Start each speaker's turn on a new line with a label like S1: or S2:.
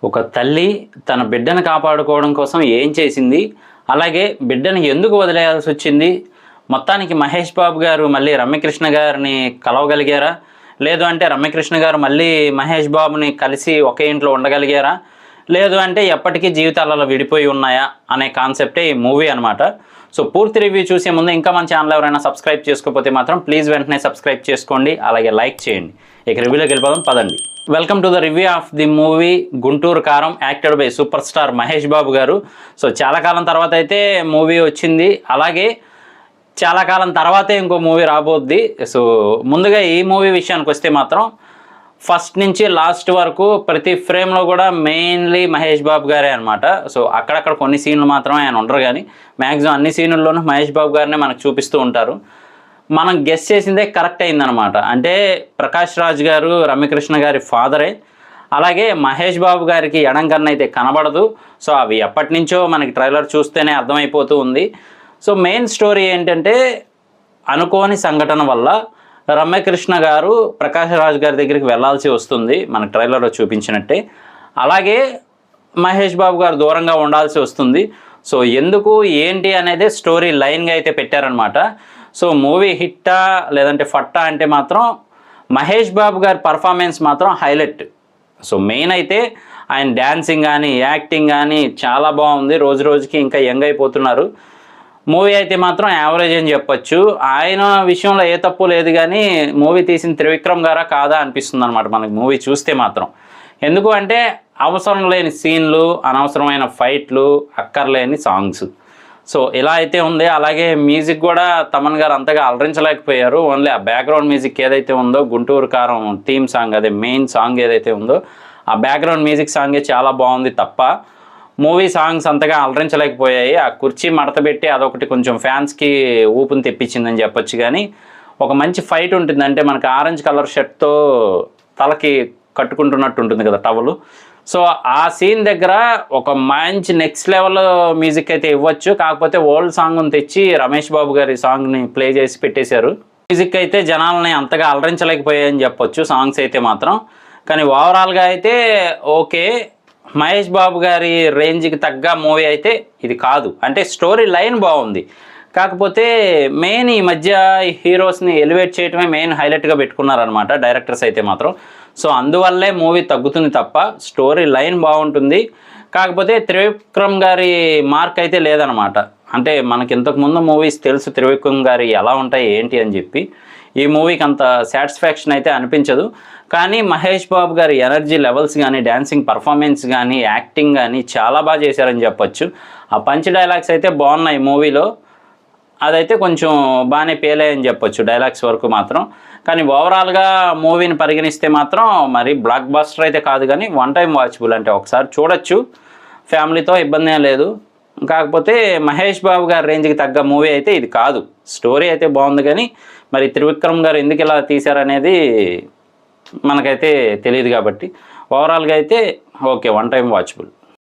S1: ఒక తల్లి తన బిడ్డను కాపాడుకోవడం కోసం ఏం చేసింది, అలాగే బిడ్డను ఎందుకు వదిలేయాల్సి వచ్చింది, మొత్తానికి మహేష్ బాబు గారు మళ్ళీ రమ్యకృష్ణ గారిని కలవగలిగారా, లేదు అంటే రమ్యకృష్ణ గారు మళ్ళీ మహేష్ బాబుని కలిసి ఒకే ఇంట్లో ఉండగలిగారా, లేదు అంటే ఎప్పటికీ జీవితాలలో విడిపోయి ఉన్నాయా అనే కాన్సెప్టే ఈ మూవీ అనమాట. సో పూర్తి రివ్యూ చూసే ముందు ఇంకా మన ఛానల్ ఎవరైనా సబ్స్క్రైబ్ చేసుకోకపోతే మాత్రం ప్లీజ్ వెంటనే సబ్స్క్రైబ్ చేసుకోండి, అలాగే లైక్ చేయండి. ఇక రివ్యూలోకి వెళ్ళిపోదాం పదండి. Welcome to the review of the movie Guntur Kaaram, acted by super star Mahesh Babu garu. So చాలా కాలం తర్వాత అయితే మూవీ వచ్చింది, అలాగే చాలా కాలం తర్వాతే ఇంకో మూవీ రాబోద్ది. సో ముందుగా ఈ మూవీ విషయానికి వస్తే మాత్రం ఫస్ట్ నుంచి లాస్ట్ వరకు ప్రతి ఫ్రేమ్లో కూడా మెయిన్లీ మహేష్ బాబు గారే అనమాట. సో అక్కడక్కడ కొన్ని సీన్లు మాత్రమే ఆయన ఉండరు, కానీ మ్యాక్సిమం అన్ని సీన్ల్లోనూ మహేష్ బాబు గారినే మనకు చూపిస్తూ ఉంటారు. మనం గెస్ చేసిందే కరెక్ట్ అయిందనమాట. అంటే ప్రకాష్ రాజ్ గారు రమ్యకృష్ణ గారి ఫాదరే, అలాగే మహేష్ బాబు గారికి ఎడం కన్నా అయితే కనబడదు. సో అవి ఎప్పటి నుంచో మనకి ట్రైలర్ చూస్తేనే అర్థమైపోతూ ఉంది. సో మెయిన్ స్టోరీ ఏంటంటే, అనుకోని సంఘటన వల్ల రమ్యకృష్ణ గారు ప్రకాష్ రాజ్ గారి దగ్గరికి వెళ్ళాల్సి వస్తుంది, మనకు ట్రైలర్లో చూపించినట్టే. అలాగే మహేష్ బాబు గారు దూరంగా ఉండాల్సి వస్తుంది. సో ఎందుకు ఏంటి అనేది స్టోరీ లైన్గా అయితే పెట్టారనమాట. సో మూవీ హిట్టా లేదంటే ఫట్టా అంటే మాత్రం మహేష్ బాబు గారి పర్ఫార్మెన్స్ మాత్రం హైలైట్. సో మెయిన్ అయితే ఆయన డ్యాన్సింగ్ కానీ యాక్టింగ్ కానీ చాలా బాగుంది, రోజు రోజుకి ఇంకా యంగ్ అయిపోతున్నారు. మూవీ అయితే మాత్రం యావరేజ్ అని చెప్పొచ్చు. ఆయన విషయంలో ఏ తప్పు లేదు, కానీ మూవీ తీసిన త్రివిక్రమ్ గారా కాదా అనిపిస్తుంది అనమాట మనకి మూవీ చూస్తే మాత్రం. ఎందుకు అంటే అవసరం లేని సీన్లు, అనవసరమైన ఫైట్లు, అక్కర్లేని సాంగ్స్. సో ఇలా అయితే ఉంది. అలాగే మ్యూజిక్ కూడా తమన్ గారు అంతగా అలరించలేకపోయారు. ఓన్లీ ఆ బ్యాక్గ్రౌండ్ మ్యూజిక్ ఏదైతే ఉందో గుంటూరు కారం థీమ్ సాంగ్, అదే మెయిన్ సాంగ్ ఏదైతే ఉందో ఆ బ్యాక్గ్రౌండ్ మ్యూజిక్ సాంగే చాలా బాగుంది తప్ప మూవీ సాంగ్స్ అంతగా అలరించలేకపోయాయి. ఆ కుర్చీ మడతపెట్టి అదొకటి కొంచెం ఫ్యాన్స్కి ఊపుని తెప్పించిందని చెప్పొచ్చు. కానీ ఒక మంచి ఫైట్ ఉంటుంది, అంటే మనకి ఆరెంజ్ కలర్ షర్ట్తో తలకి కట్టుకుంటున్నట్టు ఉంటుంది కదా టవలు. సో ఆ సీన్ దగ్గర ఒక మంచి నెక్స్ట్ లెవెల్ మ్యూజిక్ అయితే ఇవ్వచ్చు. కాకపోతే ఓల్డ్ సాంగ్ని తెచ్చి రమేష్ బాబు గారి సాంగ్ని ప్లే చేసి పెట్టేశారు. మ్యూజిక్ అయితే జనాలని అంతగా అలరించలేకపోయాయని చెప్పొచ్చు సాంగ్స్ అయితే మాత్రం. కానీ ఓవరాల్గా అయితే ఓకే, మహేష్ బాబు గారి రేంజ్కి తగ్గ మూవీ అయితే ఇది కాదు. అంటే స్టోరీ లైన్ బాగుంది, కాకపోతే మెయిన్ ఈ మధ్య హీరోస్ని ఎలివేట్ చేయటమే మెయిన్ హైలైట్గా పెట్టుకున్నారనమాట డైరెక్టర్స్ అయితే మాత్రం. సో అందువల్లే మూవీ తగ్గుతుంది తప్ప స్టోరీ లైన్ బాగుంటుంది. కాకపోతే త్రివిక్రమ్ గారి మార్క్ అయితే లేదనమాట. అంటే మనకి ఇంతకుముందు మూవీస్ తెలుసు త్రివిక్రమ్ గారి ఎలా ఉంటాయి ఏంటి అని చెప్పి. ఈ మూవీకి అంత సాటిస్ఫాక్షన్ అయితే అనిపించదు. కానీ మహేష్ బాబు గారి ఎనర్జీ లెవెల్స్ కానీ, డ్యాన్సింగ్ పర్ఫార్మెన్స్ కానీ, యాక్టింగ్ కానీ చాలా బాగా చేశారని చెప్పొచ్చు. ఆ పంచ్ డైలాగ్స్ అయితే బాగున్నాయి మూవీలో, అదైతే కొంచెం బాగానే పేలాయని చెప్పొచ్చు డైలాగ్స్ వరకు మాత్రం. కానీ ఓవరాల్గా మూవీని పరిగణిస్తే మాత్రం మరి బ్లాక్ బస్టర్ అయితే కాదు, కానీ వన్ టైం వాచబుల్. అంటే ఒకసారి చూడొచ్చు, ఫ్యామిలీతో ఇబ్బంది ఏం లేదు. కాకపోతే మహేష్ బాబు గారి రేంజ్కి తగ్గ మూవీ అయితే ఇది కాదు. స్టోరీ అయితే బాగుంది, కానీ మరి త్రివిక్రమ్ గారు ఎందుకు ఇలా తీశారనేది మనకైతే తెలియదు. కాబట్టి ఓవరాల్గా అయితే ఓకే, వన్ టైం వాచబుల్.